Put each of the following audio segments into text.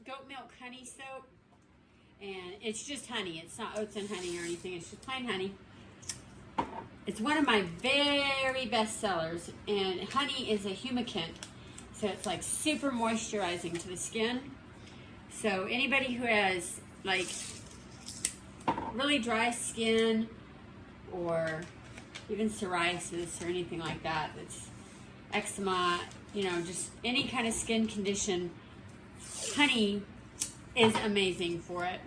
goat milk honey soap, and it's just honey. It's not oats and honey or anything. It's just plain honey. It's one of my very best sellers, and honey is a humectant, so it's like super moisturizing to the skin. So anybody who has like really dry skin or even psoriasis or anything like that, it's eczema, you know, just any kind of skin condition, honey is amazing for it.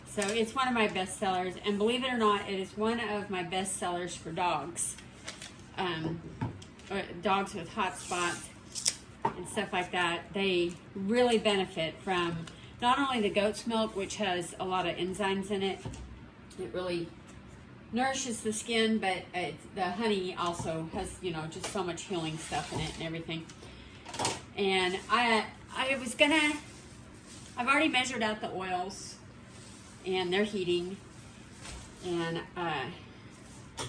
So it's one of my best sellers, and believe it or not, it is one of my best sellers for dogs. Dogs with hot spots and stuff like that, they really benefit from not only the goat's milk, which has a lot of enzymes in it. It really nourishes the skin, but the honey also has, you know, just so much healing stuff in it and everything. And I've already measured out the oils, and they're heating, and I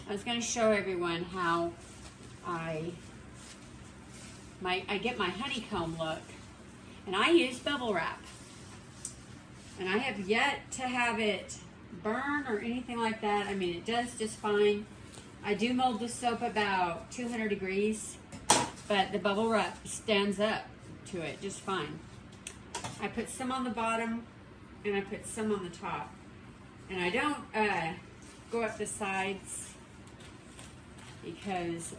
was going to show everyone how I get my honeycomb look, and I use bubble wrap, and I have yet to have it burn or anything like that. I mean, it does just fine. I do mold the soap about 200 degrees, but the bubble wrap stands up to it just fine. I put some on the bottom, and I put some on the top, and I don't go up the sides because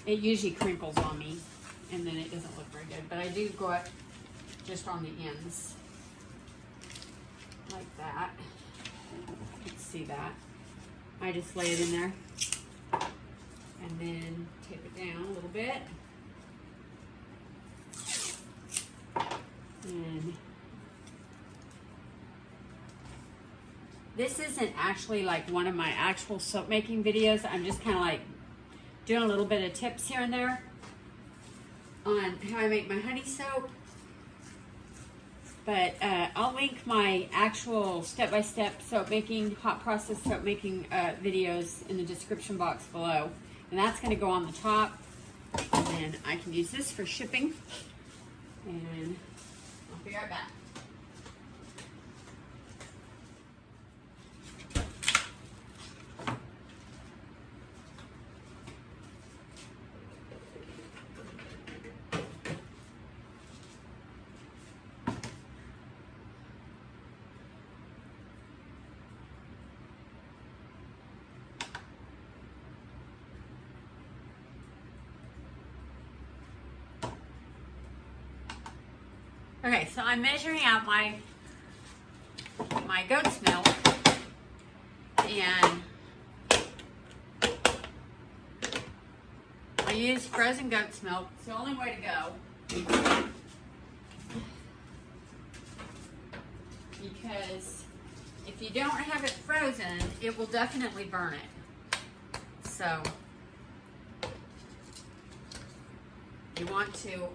it usually crinkles on me, and then it doesn't look very good. But I do go up just on the ends like that. You can see that. I just lay it in there and then tape it down a little bit, and this isn't actually like one of my actual soap making videos. I'm just kind of like doing a little bit of tips here and there on how I make my honey soap. But I'll link my actual step-by-step soap making, hot process soap making videos in the description box below. And that's going to go on the top. And then I can use this for shipping. And I'll be right back. Okay, so I'm measuring out my goat's milk, and I use frozen goat's milk. It's the only way to go, because if you don't have it frozen, it will definitely burn it. So you want to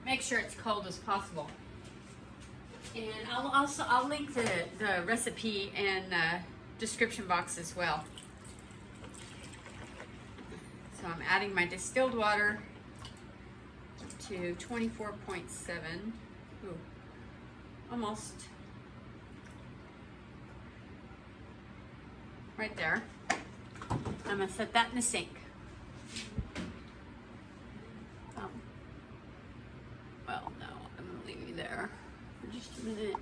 make sure it's cold as possible. And I'll link the recipe in the description box as well. So I'm adding my distilled water to 24.7. Ooh, almost. Right there. I'm gonna set that in the sink. Well, no, I'm gonna leave you there for just a minute.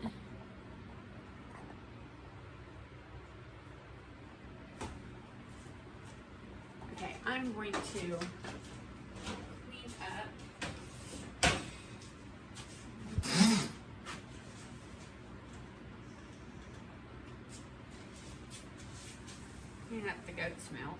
Okay, I'm going to clean up. Clean up the goat's milk.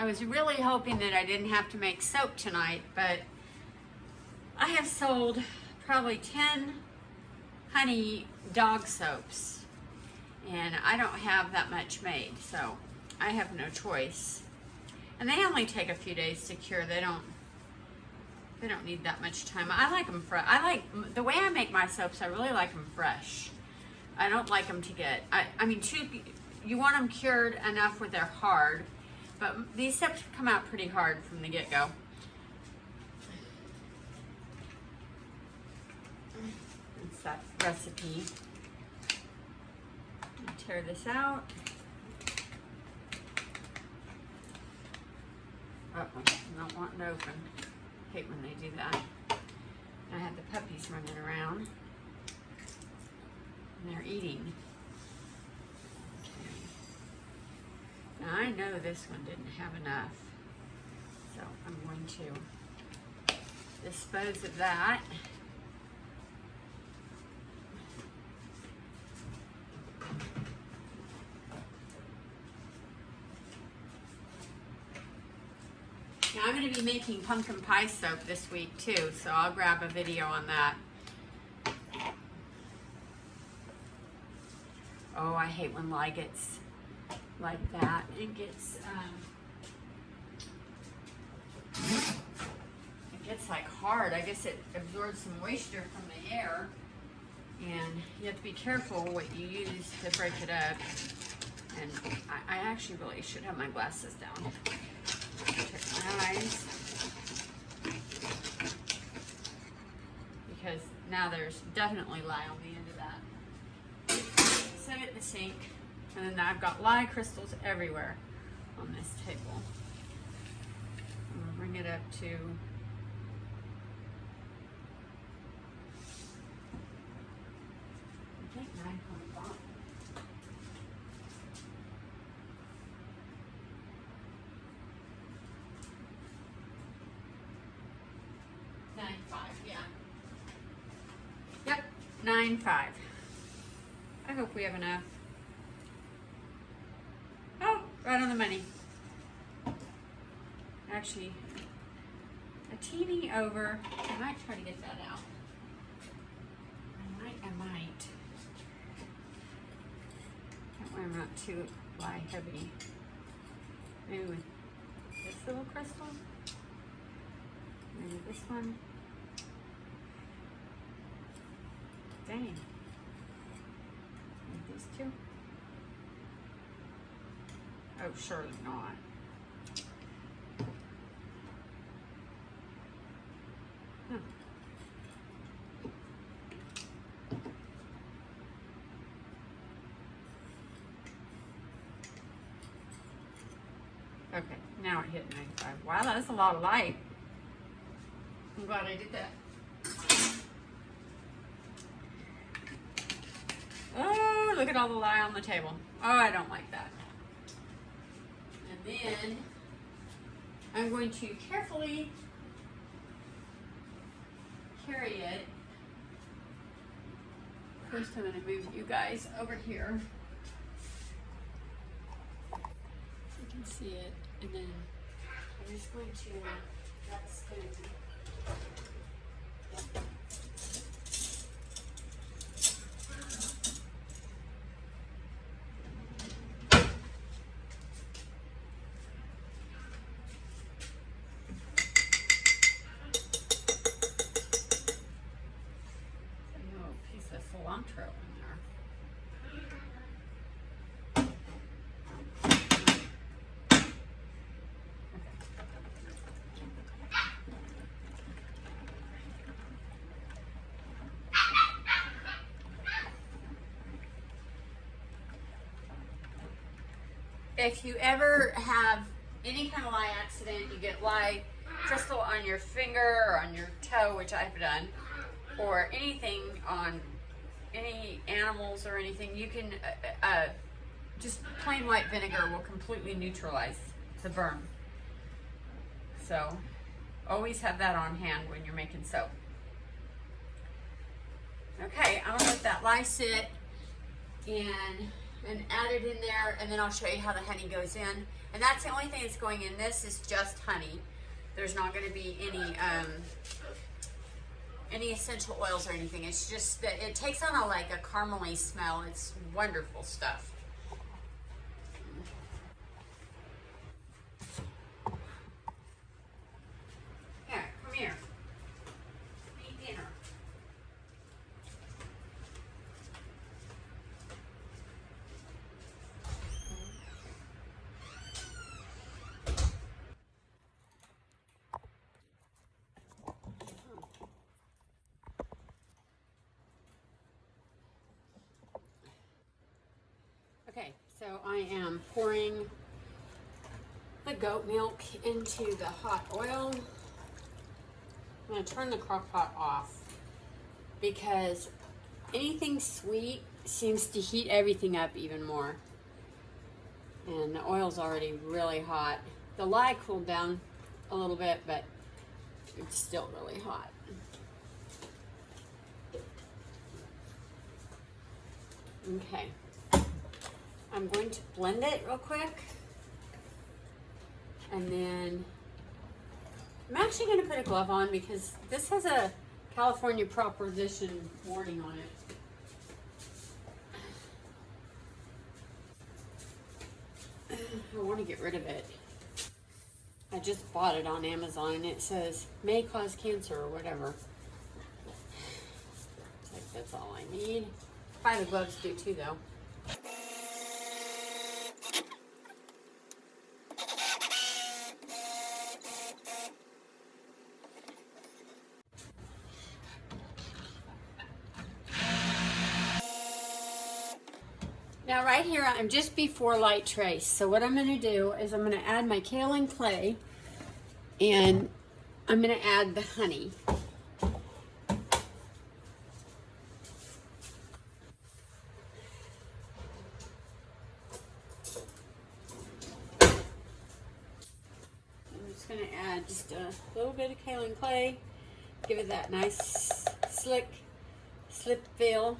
I was really hoping that I didn't have to make soap tonight, but I have sold probably 10 honey dog soaps, and I don't have that much made, so I have no choice. And they only take a few days to cure. They don't need that much time. I like them fresh. I like the way I make my soaps. I really like them fresh. I don't like them to get. I mean, you want them cured enough where they're hard, but these soaps come out pretty hard from the get-go. It's that recipe. Tear this out. Uh-oh, not wanting to open. Hate when they do that. I have the puppies running around. And they're eating. Okay. Now I know this one didn't have enough. So I'm going to dispose of that. Now I'm going to be making pumpkin pie soap this week too, so I'll grab a video on that. Oh, I hate when lye gets like that. It gets like hard. I guess it absorbs some moisture from the air, and you have to be careful what you use to break it up. And I actually really should have my glasses down. Check my eyes, because now there's definitely lye on the end of that. Set it in the sink, and then I've got lye crystals everywhere on this table. I'm gonna bring it up to I think 9.5. Yeah. Yep, 9.5. I hope we have enough. Oh, right on the money. Actually, a teeny over. I might try to get that out. I might. That way I'm not too lye heavy. Maybe with this little crystal. Maybe this one. Dang. Maybe these two. Oh, surely not. Huh. Okay, now it hit 95. Wow, that's a lot of light. I'm glad I did that. Oh, look at all the lye on the table. Oh, I don't like that. And then I'm going to carefully carry it. First, I'm going to move you guys over here so you can see it. And then I'm just going to, that's going to cilantro in there. If you ever have any kind of lye accident, you get lye crystal on your finger or on your toe, which I've done, or anything on any animals or anything, you can just plain white vinegar will completely neutralize the burn. So always have that on hand when you're making soap. Okay, I'm gonna let that lye sit, and and add it in there, and then I'll show you how the honey goes in. And that's the only thing that's going in this is just honey. There's not going to be any essential oils or anything. It's just that it takes on like a caramely smell. It's wonderful stuff. Here, come here. Eat dinner. Okay, so I am pouring the goat milk into the hot oil. I'm going to turn the crock pot off because anything sweet seems to heat everything up even more. And the oil's already really hot. The lye cooled down a little bit, but it's still really hot. Okay. I'm going to blend it real quick, and then I'm actually going to put a glove on because this has a California proposition warning on it. I want to get rid of it. I just bought it on Amazon. It says may cause cancer or whatever. It's like that's all I need. Probably the gloves do too, though. Now right here, I'm just before light trace. So what I'm going to do is I'm going to add my Kaolin Clay, and I'm going to add the honey. I'm just going to add just a little bit of Kaolin Clay, give it that nice slick slip feel,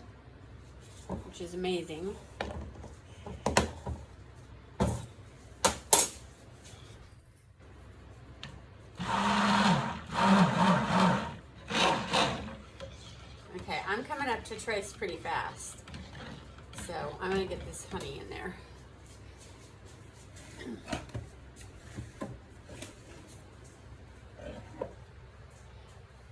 which is amazing. Okay, I'm coming up to trace pretty fast, so I'm going to get this honey in there.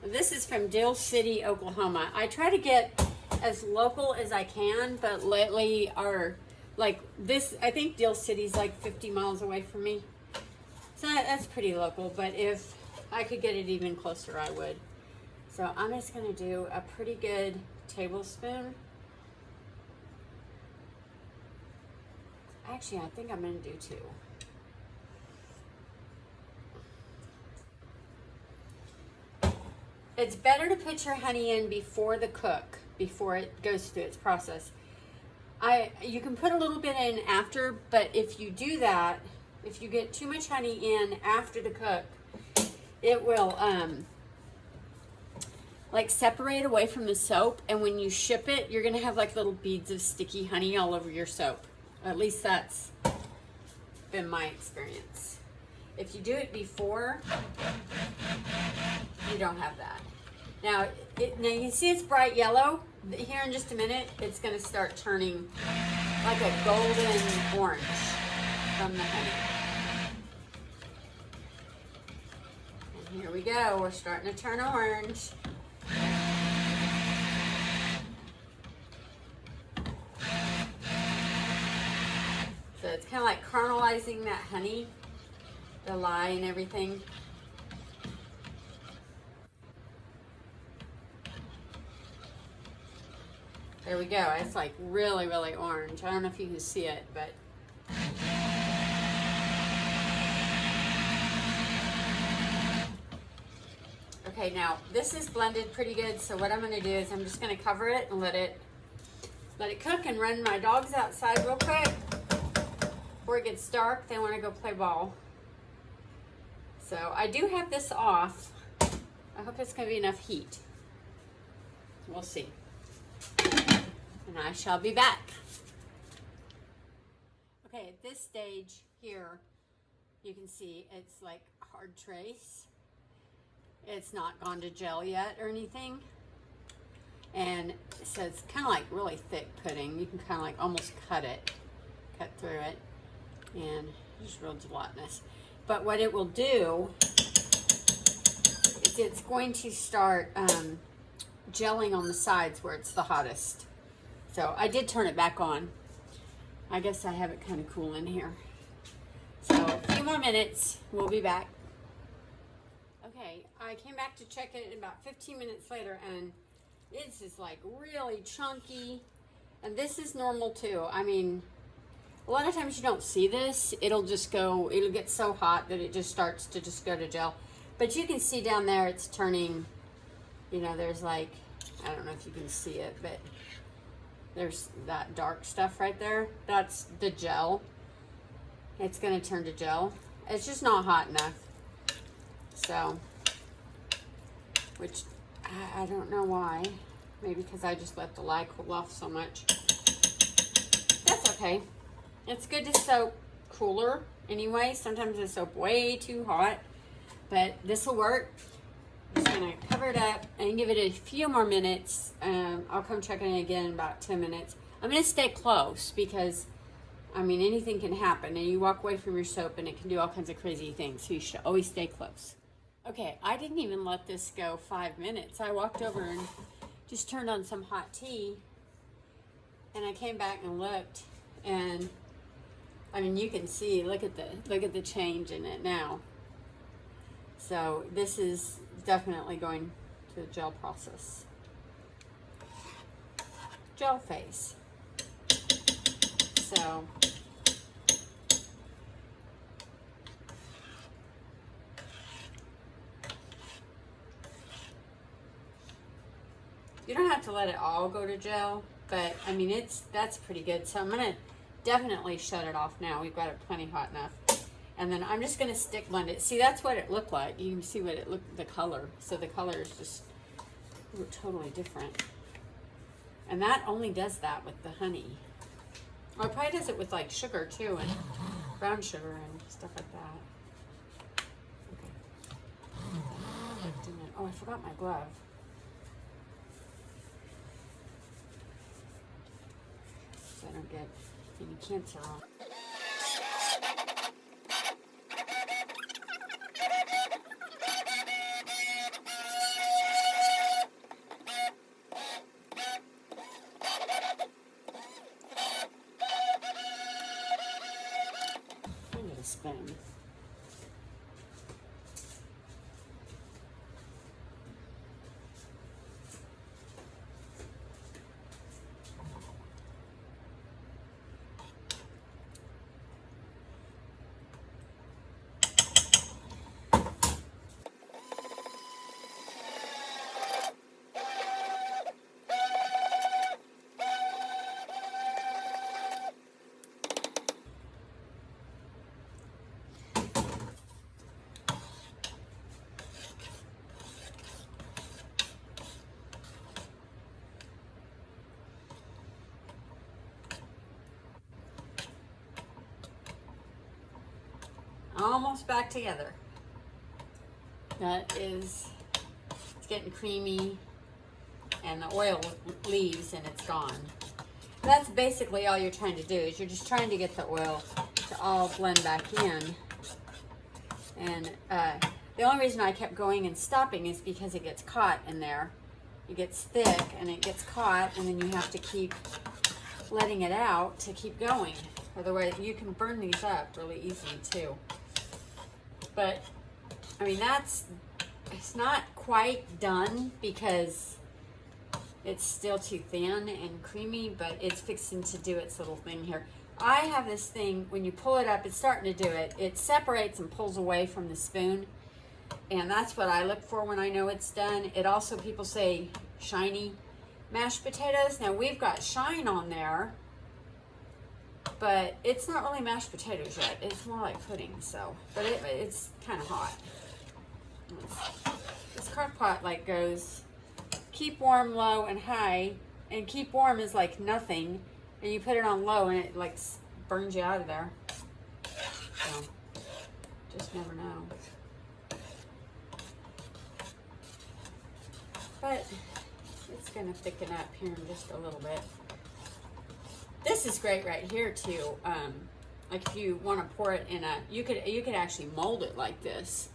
This is from Dill City, Oklahoma. I try to get as local as I can, but lately I think Dill City's like 50 miles away from me. So that's pretty local, but if I could get it even closer, I would. So I'm just gonna do a pretty good tablespoon. Actually, I think I'm gonna do 2. It's better to put your honey in before the cook, before it goes through its process. You can put a little bit in after, but if you do that, if you get too much honey in after the cook, it will like separate away from the soap, and when you ship it, you're gonna have like little beads of sticky honey all over your soap. At least that's been my experience. If you do it before, you don't have that. Now you can see it's bright yellow. Here in just a minute, it's going to start turning like a golden orange from the honey. And here we go. We're starting to turn orange. So it's kind of like caramelizing that honey, the lye and everything. There we go. It's like really, really orange. I don't know if you can see it, but okay, now this is blended pretty good, so what I'm going to do is I'm just going to cover it and let it cook and run my dogs outside real quick before it gets dark. They want to go play ball. So I do have this off. I hope it's going to be enough heat. We'll see. And I shall be back. Okay, at this stage here, you can see it's like hard trace. It's not gone to gel yet or anything. And so it's kind of like really thick pudding. You can kind of like almost cut through it. And just real gelatinous. But what it will do is it's going to start gelling on the sides where it's the hottest. So I did turn it back on. I guess I have it kind of cool in here. So a few more minutes, we'll be back. Okay, I came back to check it about 15 minutes later, and it's just like really chunky. And this is normal too. I mean, a lot of times you don't see this. It'll get so hot that it just starts to just go to gel. But you can see down there it's turning, you know, there's like, I don't know if you can see it, but there's that dark stuff right there. That's the gel. It's going to turn to gel. It's just not hot enough. So, which I don't know why. Maybe because I just let the lye cool off so much. That's okay. It's good to soak cooler anyway. Sometimes I soak way too hot, but this will work. I'm just gonna cover it up and give it a few more minutes. I'll come check it again in about 10 minutes. I'm gonna stay close because, I mean, anything can happen, and you walk away from your soap and it can do all kinds of crazy things, so you should always stay close. Okay, I didn't even let this go 5 minutes. I walked over and just turned on some hot tea, and I came back and looked, and I mean, you can see, look at the change in it now. So this is definitely going to the gel process. Gel phase. So you don't have to let it all go to gel, but I mean, that's pretty good. So I'm gonna definitely shut it off now. We've got it plenty hot enough. And then I'm just gonna stick blend it. See, that's what it looked like. You can see what it looked, the color. So the color is just totally different. And that only does that with the honey. Or it probably does it with like sugar too, and brown sugar and stuff like that. Okay. Oh, I forgot my glove. So I don't get any cancer on. Give it a spin. Almost back together. That is, it's getting creamy, and the oil leaves and it's gone. That's basically all you're trying to do, is you're just trying to get the oil to all blend back in. And the only reason I kept going and stopping is because it gets caught in there. It gets thick and it gets caught, and then you have to keep letting it out to keep going. Otherwise, you can burn these up really easily too. But, I mean, it's not quite done because it's still too thin and creamy, but it's fixing to do its little thing here. I have this thing, when you pull it up, it's starting to do it. It separates and pulls away from the spoon, and that's what I look for when I know it's done. It also, people say, shiny mashed potatoes. Now, we've got shine on there, but it's not really mashed potatoes yet. It's more like pudding, so. But it's kind of hot. This crock pot like goes, keep warm, low, and high. And keep warm is like nothing. And you put it on low and it like burns you out of there. So, just never know. But it's gonna thicken up here in just a little bit. This is great right here too. Like if you want to pour it in a, you could actually mold it like this,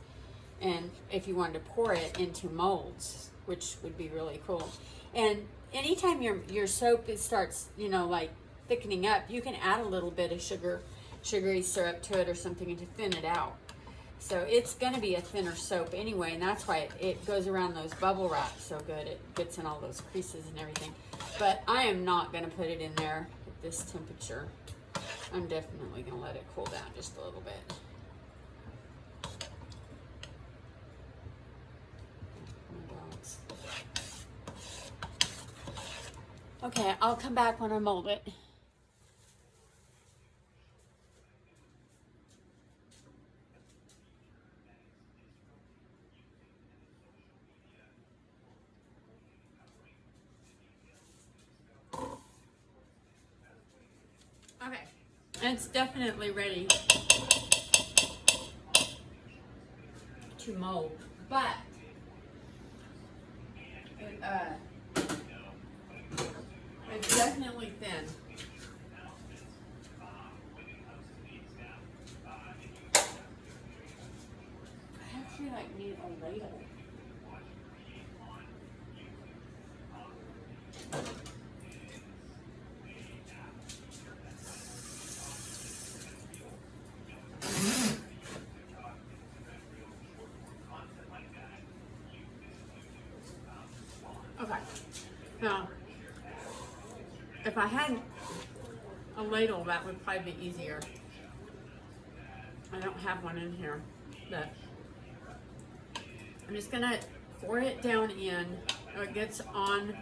and if you wanted to pour it into molds, which would be really cool. And anytime your soap starts, you know, like thickening up, you can add a little bit of sugary syrup to it or something to thin it out. So it's going to be a thinner soap anyway, and that's why it goes around those bubble wraps so good. It gets in all those creases and everything. But I am not going to put it in there at this temperature. I'm definitely going to let it cool down just a little bit. Okay, I'll come back when I mold it. Okay, it's definitely ready to mold, but it's definitely thin. I actually need a ladle. Okay, now if I had a ladle, that would probably be easier. I don't have one in here, but I'm just gonna pour it down in. It gets on,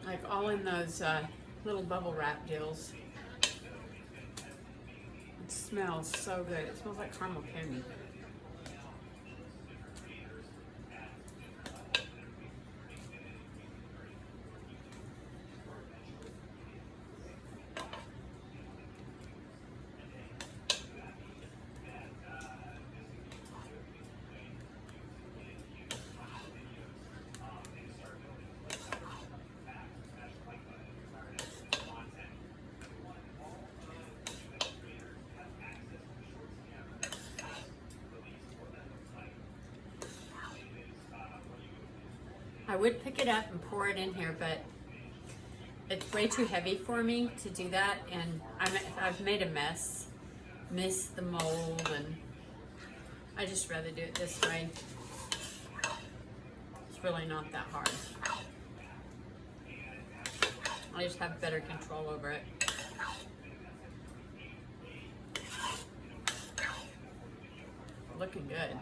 like all in those little bubble wrap deals. It smells so good. It smells like caramel candy. I would pick it up and pour it in here, but it's way too heavy for me to do that, and I've made a mess, missed the mold, and I just rather do it this way. It's really not that hard. I just have better control over it. Looking good.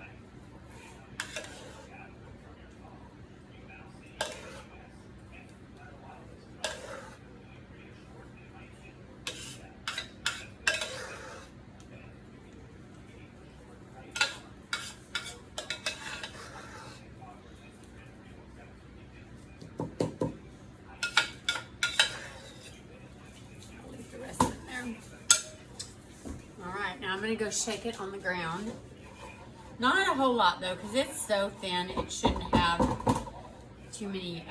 I'm going to go shake it on the ground. Not a whole lot though, because it's so thin, it shouldn't have too many,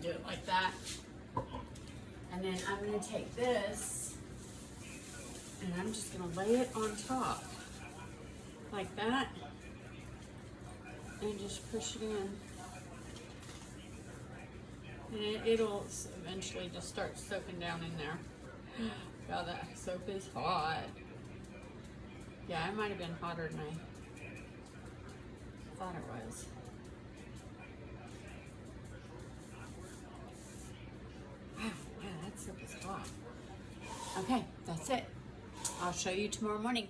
do it like that. And then I'm going to take this, and I'm just going to lay it on top, like that, and just push it in. And it'll eventually just start soaking down in there. God, that soap is hot. Yeah, it might have been hotter than I thought it was. Wow, that soap is hot. Okay, that's it. I'll show you tomorrow morning.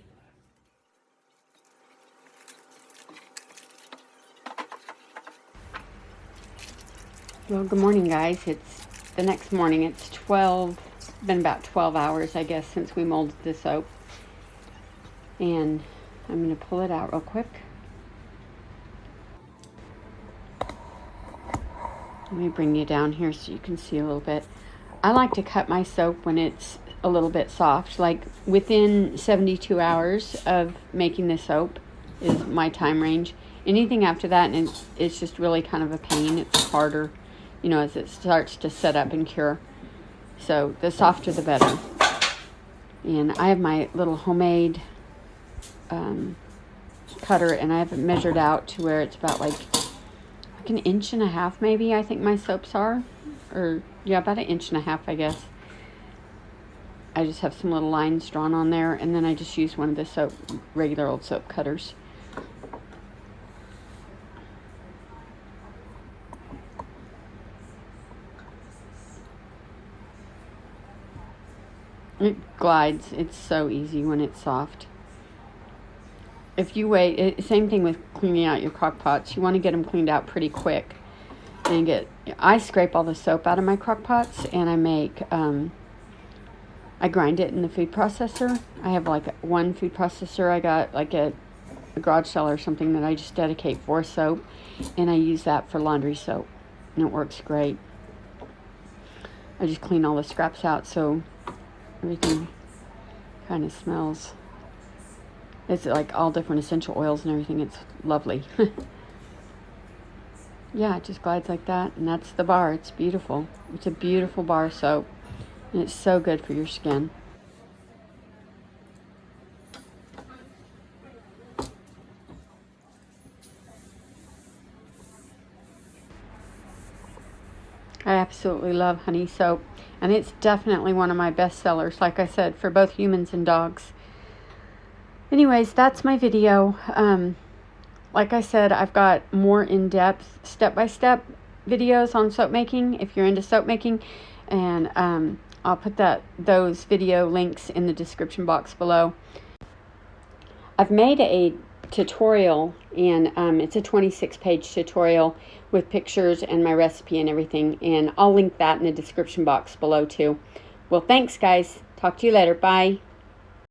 Well, good morning, guys. It's the next morning. It's 12. It's been about 12 hours, I guess, since we molded the soap. And I'm going to pull it out real quick. Let me bring you down here so you can see a little bit. I like to cut my soap when it's a little bit soft, like within 72 hours of making the soap is my time range. Anything after that, and it's just really kind of a pain. It's harder, you know, as it starts to set up and cure. So the softer the better. And I have my little homemade cutter, and I have it measured out to where it's about like an inch and a half, maybe, I think my soaps are. Or, yeah, about an inch and a half, I guess. I just have some little lines drawn on there, and then I just use one of the regular old soap cutters. It glides. It's so easy when it's soft. If you wait, same thing with cleaning out your crock pots. You want to get them cleaned out pretty quick. And I scrape all the soap out of my crock pots, and I make, I grind it in the food processor. I have like one food processor. I got like a garage sale or something that I just dedicate for soap, and I use that for laundry soap, and it works great. I just clean all the scraps out so everything kind of smells. It's like all different essential oils and everything. It's lovely. Yeah, it just glides like that, and that's the bar. It's beautiful. It's a beautiful bar soap, and it's so good for your skin. I absolutely love honey soap, and it's definitely one of my best sellers, like I said, for both humans and dogs. Anyways, that's my video. Like I said, I've got more in-depth, step-by-step videos on soap making, if you're into soap making, and I'll put those video links in the description box below. I've made a tutorial, and it's a 26-page tutorial with pictures and my recipe and everything, and I'll link that in the description box below too. Well, thanks guys. Talk to you later. Bye.